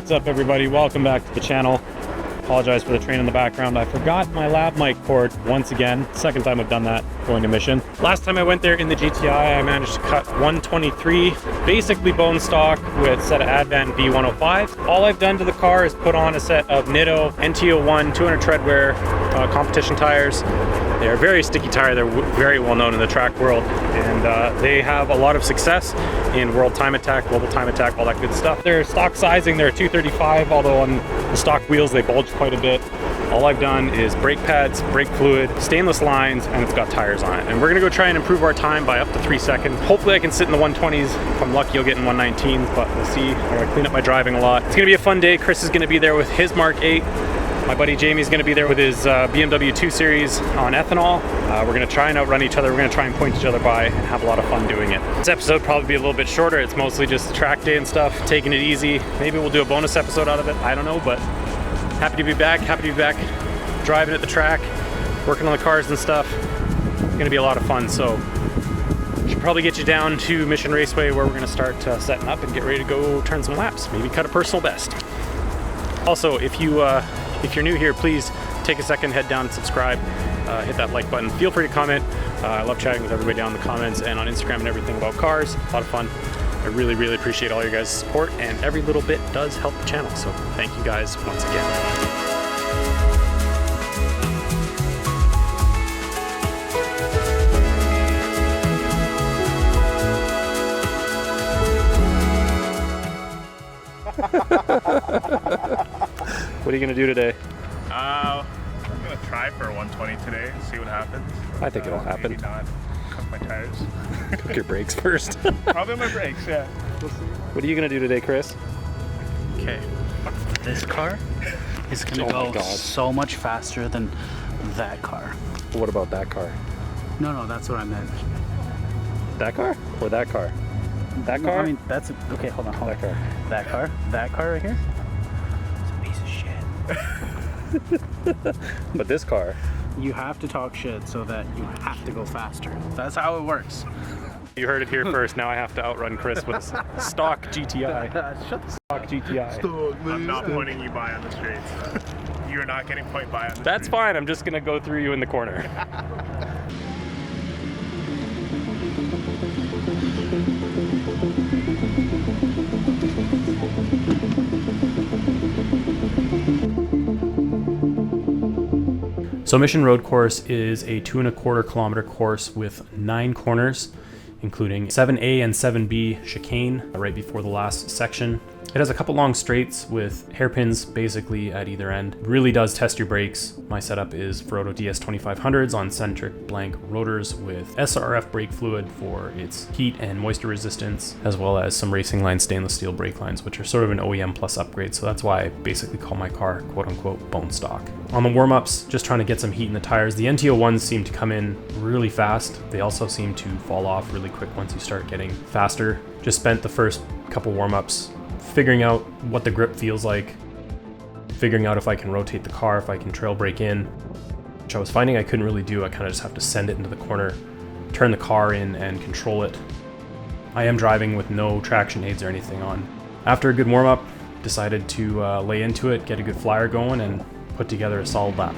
What's up, everybody? Welcome back to the channel. Apologize for the train in the background. I forgot my lav mic cord once again. Second time I've done that going to mission. Last time I went there in the GTI, I managed to cut 123, basically bone stock with a set of Advent V105. All I've done to the car is put on a set of Nitto NT01 200 tread wear competition tires. They're a very sticky tire. They're very well known in the track world, and they have a lot of success in World Time Attack, Global Time Attack, all that good stuff. Their stock sizing, they're 235, although on the stock wheels they bulge quite a bit. All I've done is brake pads, brake fluid, stainless lines, and it's got tires on it. And we're gonna go try and improve our time by up to 3 seconds. Hopefully I can sit in the 120s. If I'm lucky, I'll get in 119s, but we'll see. I gotta clean up my driving a lot. It's gonna be a fun day. Chris is gonna be there with his Mark 8. My buddy Jamie's gonna be there with his BMW 2 Series on ethanol. We're gonna try and outrun each other. We're gonna try and point each other by and have a lot of fun doing it. This episode will probably be a little bit shorter. It's mostly just track day and stuff, taking it easy. Maybe we'll do a bonus episode out of it. I don't know, but happy to be back. Happy to be back driving at the track, working on the cars and stuff. It's gonna be a lot of fun. So should probably get you down to Mission Raceway, where we're gonna start setting up and get ready to go turn some laps. Maybe cut a personal best. Also, if you're new here, please take a second, head down and subscribe, hit that like button. Feel free to comment. I love chatting with everybody down in the comments and on Instagram and everything about cars. A lot of fun. I really, really appreciate all your guys' support, and every little bit does help the channel. So thank you guys once again. What are you gonna do today? I'm gonna try for a 120 today, see what happens. I think it'll happen. Maybe not. Cook my tires. Cook your brakes first. Probably my brakes, yeah. We'll see. What are you gonna do today, Chris? Okay, this car is gonna go so much faster than that car. What about that car? No, that's what I meant. That car? Or that car? That car? I mean, that's okay. Hold on. That car. That car right here. It's a piece of shit. But this car. You have to talk shit so that you have to go faster. That's how it works. You heard it here first. Now I have to outrun Chris with a stock GTI. Shut the Stock GTI. I'm not pointing you by on the streets. You're not getting point by on the That's streets. fine. I'm just gonna go through you in the corner. So Mission Road Course is a 2.25 kilometer course with 9 corners, including 7A and 7B chicane right before the last section. It has a couple long straights with hairpins basically at either end. It really does test your brakes. My setup is Ferodo DS2500s on centric blank rotors with SRF brake fluid for its heat and moisture resistance, as well as some Racing Line stainless steel brake lines, which are sort of an OEM plus upgrade. So that's why I basically call my car quote unquote bone stock. On the warm-ups, just trying to get some heat in the tires. The NT01s seem to come in really fast. They also seem to fall off really quick once you start getting faster. Just spent the first couple warm-ups figuring out what the grip feels like, figuring out if I can rotate the car, if I can trail brake in, which I was finding I couldn't really do. I kind of just have to send it into the corner, turn the car in and control it. I am driving with no traction aids or anything on. After a good warm-up, decided to lay into it, get a good flyer going, and put together a solid lap.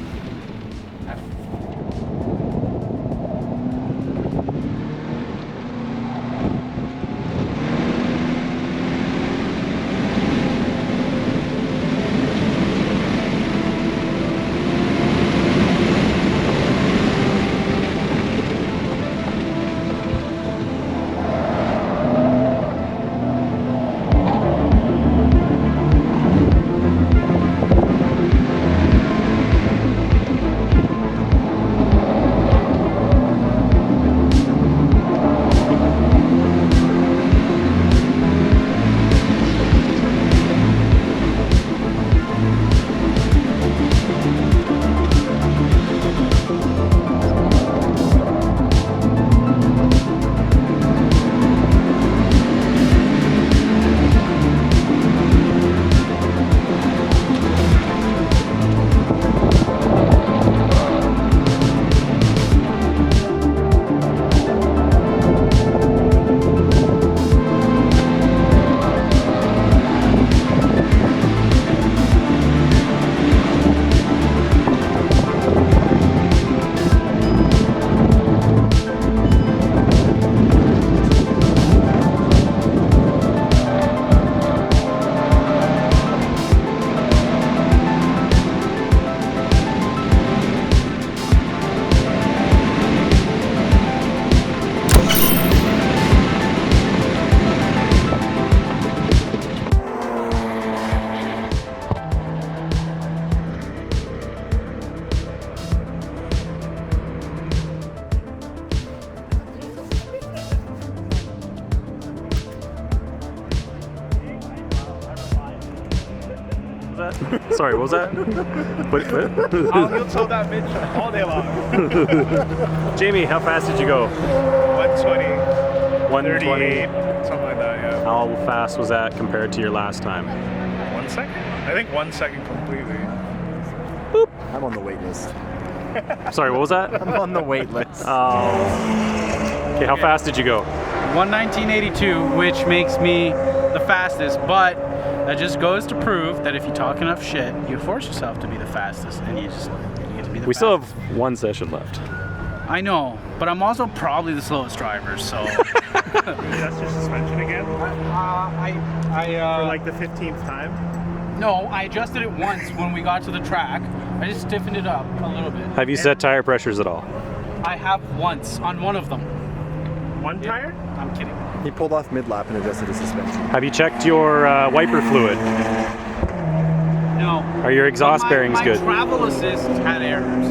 Sorry, what was that? What? He'll tow that bitch all day long. Jamie, how fast did you go? 120. 120. 38, something like that, yeah. How fast was that compared to your last time? 1 second? I think 1 second completely. I'm on the wait list. Sorry, what was that? I'm on the wait list. Okay, how fast did you go? 1:19.82, which makes me the fastest, but that just goes to prove that if you talk enough shit, you force yourself to be the fastest, and you get to be the fastest. We still have one session left. I know, but I'm also probably the slowest driver, so. That's your suspension again? For like the 15th time? No, I adjusted it once when we got to the track. I just stiffened it up a little bit. Have you set tire pressures at all? I have once on one of them. One tire? I'm kidding. He pulled off mid-lap and adjusted his suspension. Have you checked your wiper fluid? No. Are your exhaust bearings good? My travel assist had errors.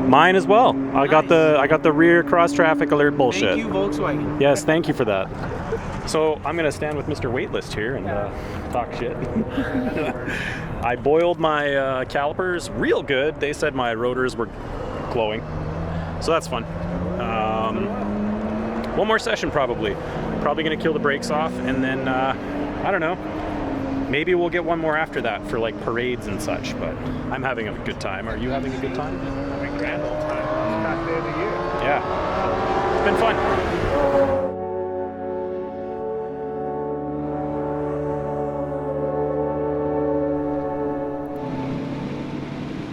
Mine as well. I got the rear cross traffic alert bullshit. Thank you, Volkswagen. Yes, thank you for that. So I'm gonna stand with Mr. Waitlist here and talk shit. I boiled my calipers real good. They said my rotors were glowing, so that's fun. One more session probably. Probably gonna kill the brakes off, and then I don't know. Maybe we'll get one more after that for like parades and such. But I'm having a good time. Are you having a good time? Having a grand old time. Back day of the year. Yeah, it's been fun.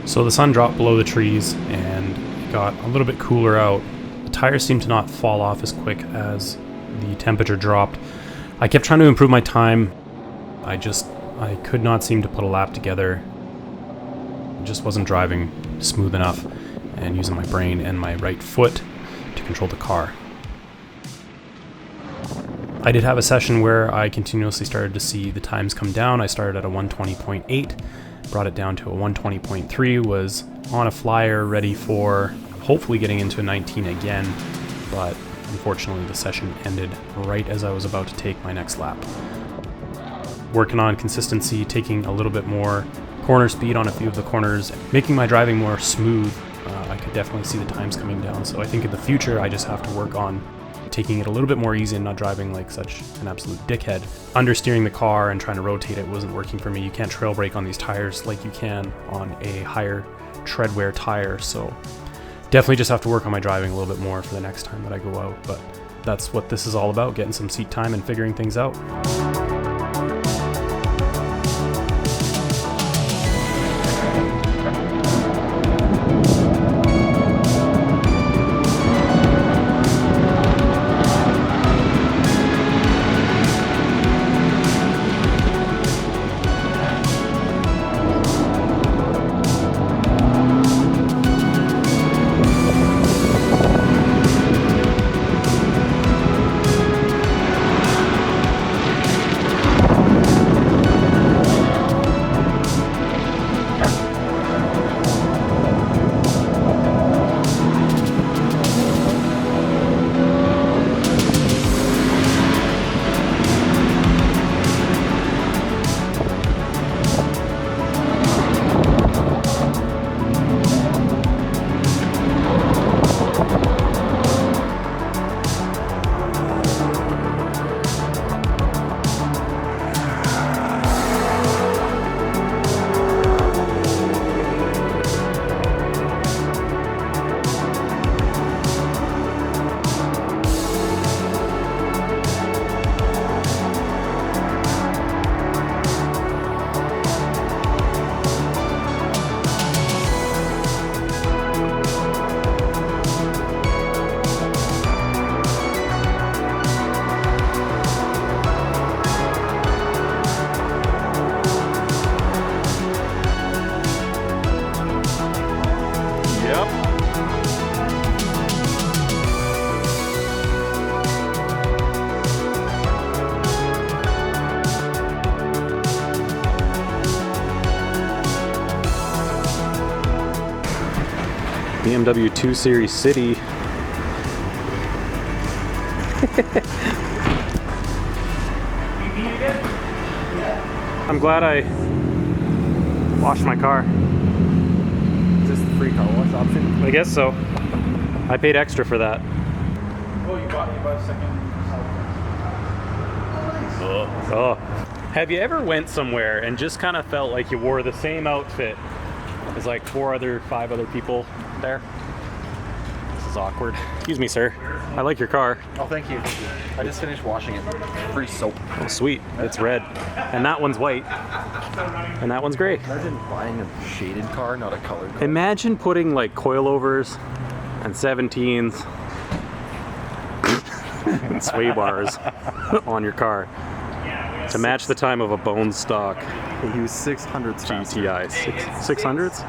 So the sun dropped below the trees and it got a little bit cooler out. The tires seemed to not fall off as quick as the temperature dropped. I kept trying to improve my time. I could not seem to put a lap together. It just wasn't driving smooth enough and using my brain and my right foot to control the car. I did have a session where I continuously started to see the times come down. I started at a 120.8, brought it down to a 120.3, was on a flyer ready for hopefully getting into a 19 again, but unfortunately the session ended right as I was about to take my next lap. Working on consistency, taking a little bit more corner speed on a few of the corners, making my driving more smooth. I could definitely see the times coming down, so I think in the future I just have to work on taking it a little bit more easy and not driving like such an absolute dickhead. Understeering the car and trying to rotate it wasn't working for me. You can't trail brake on these tires like you can on a higher tread wear tire, so definitely just have to work on my driving a little bit more for the next time that I go out, but that's what this is all about, getting some seat time and figuring things out. BMW 2 Series City. I'm glad wash my car. Is this the free car wash option? I guess so. I paid extra for that. Oh, you bought a second. Oh. Have you ever went somewhere and just kind of felt like you wore the same outfit as like 5 other people there? This is awkward. Excuse me, sir. I like your car. Oh, thank you. I just finished washing it. Free soap. Oh, sweet. It's red. And that one's white. And that one's gray. Imagine buying a shaded car, not a colored car. Imagine putting like coilovers and 17s and sway bars on your car to match the time of a bone stock He was 600 GTI. 600s?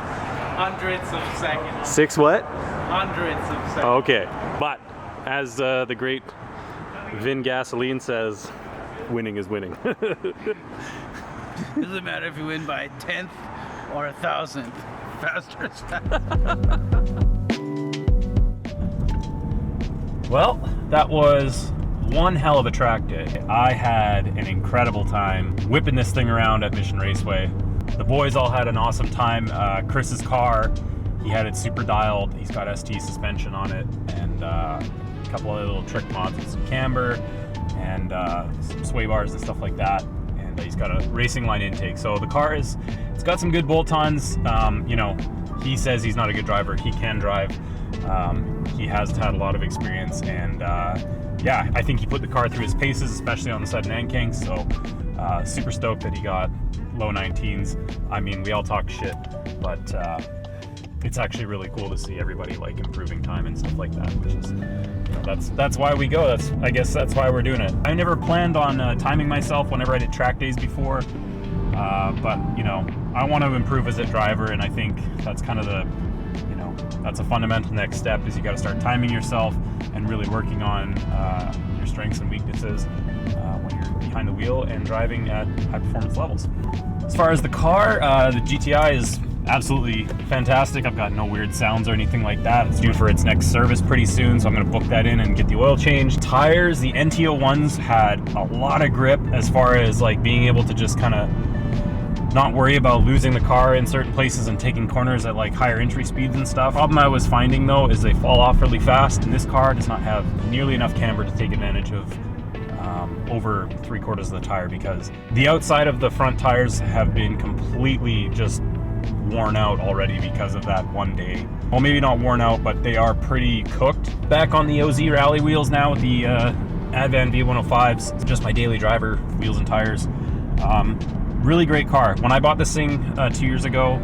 Hundreds of seconds. 6 what? Hundreds of seconds. Okay. But as the great Vin Gasoline says, winning is winning. Doesn't matter if you win by a 10th or a 1,000th. Faster is faster. Well, that was one hell of a track day. I had an incredible time whipping this thing around at Mission Raceway. The boys all had an awesome time. Chris's car, he had it super dialed. He's got ST suspension on it and a couple of little trick mods with some camber and some sway bars and stuff like that. And he's got a racing line intake. So the car it's got some good bolt-ons. You know, he says he's not a good driver. He can drive. He has had a lot of experience, and yeah, I think he put the car through his paces, especially on the sudden end kinks. So super stoked that he got low 19s. I mean, we all talk shit, but it's actually really cool to see everybody like improving time and stuff like that, which is, you know, that's why we go. I guess that's why we're doing it. I never planned on timing myself whenever I did track days before, but you know, I want to improve as a driver, and I think that's kind of that's a fundamental next step. Is you got to start timing yourself and really working on your strengths and weaknesses when you're behind the wheel and driving at high performance levels. As far as the car, the GTI is absolutely fantastic. I've got no weird sounds or anything like that. It's due for its next service pretty soon, so I'm going to book that in and get the oil change. Tires, the NT01s had a lot of grip as far as like being able to just kind of not worry about losing the car in certain places and taking corners at like higher entry speeds and stuff. The problem I was finding though is they fall off really fast, and this car does not have nearly enough camber to take advantage of over 3/4 of the tire, because the outside of the front tires have been completely just worn out already because of that one day. Well, maybe not worn out, but they are pretty cooked. Back on the OZ rally wheels now with the Advan V105s, just my daily driver wheels and tires. Really great car. When I bought this thing 2 years ago,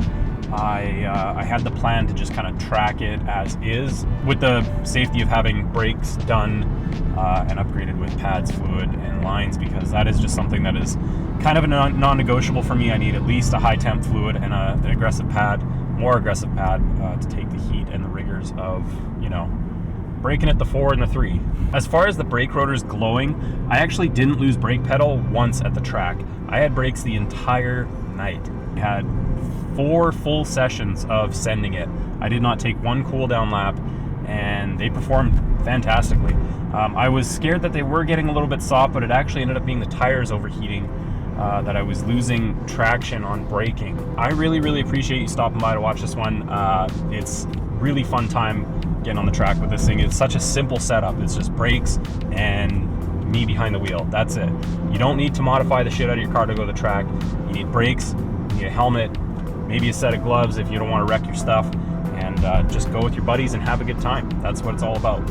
I had the plan to just kind of track it as is, with the safety of having brakes done and upgraded with pads, fluid, and lines, because that is just something that is kind of a non-negotiable for me. I need at least a high temp fluid and an aggressive pad, more aggressive pad, to take the heat and the rigors of, you know, braking at the 4 and the 3. As far as the brake rotors glowing, I actually didn't lose brake pedal once at the track. I had brakes the entire night. I had 4 full sessions of sending it. I did not take one cool down lap, and they performed fantastically. I was scared that they were getting a little bit soft, but it actually ended up being the tires overheating, that I was losing traction on braking. I really appreciate you stopping by to watch this one. It's really fun time getting on the track with this thing. It's such a simple setup. It's just brakes and me behind the wheel. That's it. You don't need to modify the shit out of your car to go to the track. You need brakes, you need a helmet, maybe a set of gloves if you don't want to wreck your stuff, and just go with your buddies and have a good time. That's what it's all about.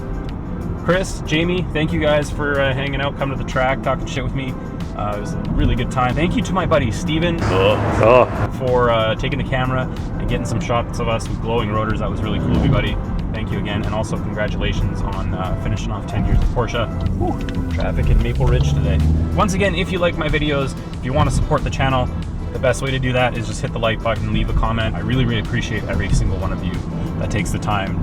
Chris, Jamie, thank you guys for hanging out, coming to the track, talking shit with me. It was a really good time. Thank you to my buddy Steven for taking the camera and getting some shots of us with glowing rotors. That was really cool of you, buddy. Thank you again, and also congratulations on finishing off 10 years of Porsche. Whew, traffic in Maple Ridge today. Once again, if you like my videos, if you want to support the channel, the best way to do that is just hit the like button, leave a comment. I really appreciate every single one of you that takes the time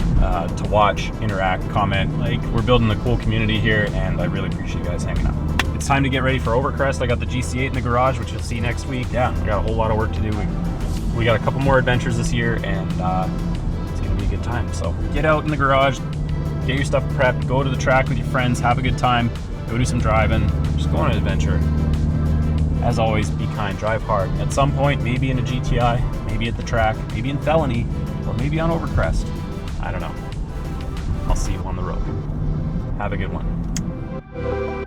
to watch, interact, comment. Like, we're building a cool community here, and I really appreciate you guys hanging out. It's time to get ready for Overcrest. I got the GC8 in the garage, which you'll see next week. Yeah, I got a whole lot of work to do. We got a couple more adventures this year, and it's gonna be a good time. So get out in the garage, get your stuff prepped, go to the track with your friends, have a good time, go do some driving, just go on an adventure. As always, be kind, drive hard. At some point, maybe in a GTI, maybe at the track, maybe in Felony, or maybe on Overcrest. I don't know. I'll see you on the road. Have a good one.